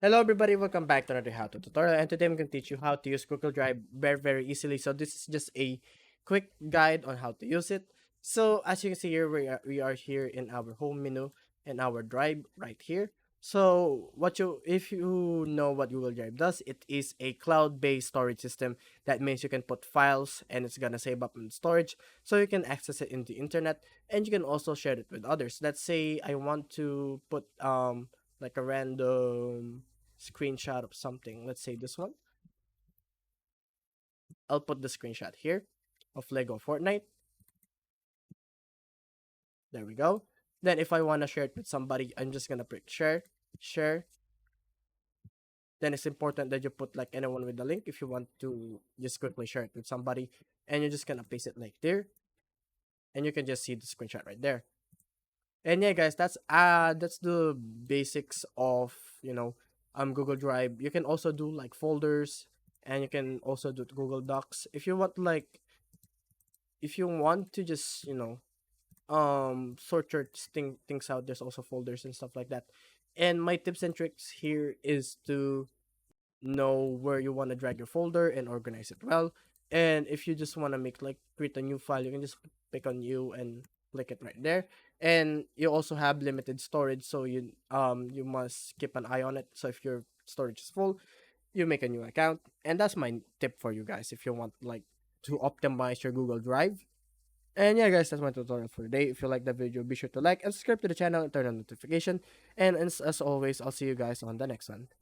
Hello everybody, welcome back to another how to tutorial, and today I'm going to teach you how to use Google Drive very easily. So this is just a quick guide on how to use it. So as you can see here, we are here in our home menu and our drive right here. So if you know what Google Drive does, it is a cloud-based storage system. That means you can put files and it's gonna save up in storage, so you can access it in the internet, and you can also share it with others. Let's say I want to put like a random screenshot of something. Let's say this one. I'll put the screenshot here of Lego Fortnite. There we go. Then if I want to share it with somebody, I'm just gonna pick share. Then it's important that you put like anyone with the link if you want to just quickly share it with somebody, and you're just gonna paste it like there, and you can just see the screenshot right there. And yeah, guys, that's the basics of Google Drive. You can also do like folders, and you can also do Google Docs if you want, like if you want to just sort your things out. There's also folders and stuff like that. And my tips and tricks here is to know where you want to drag your folder and organize it well. And if you just want to create a new file, you can just pick on new and click it right there. And you also have limited storage, so you must keep an eye on it. So if your storage is full, you make a new account. And that's my tip for you guys if you want like to optimize your Google Drive. And yeah, guys, that's my tutorial for today. If you like the video, be sure to like and subscribe to the channel and turn on notification. And as always, I'll see you guys on the next one. Bye.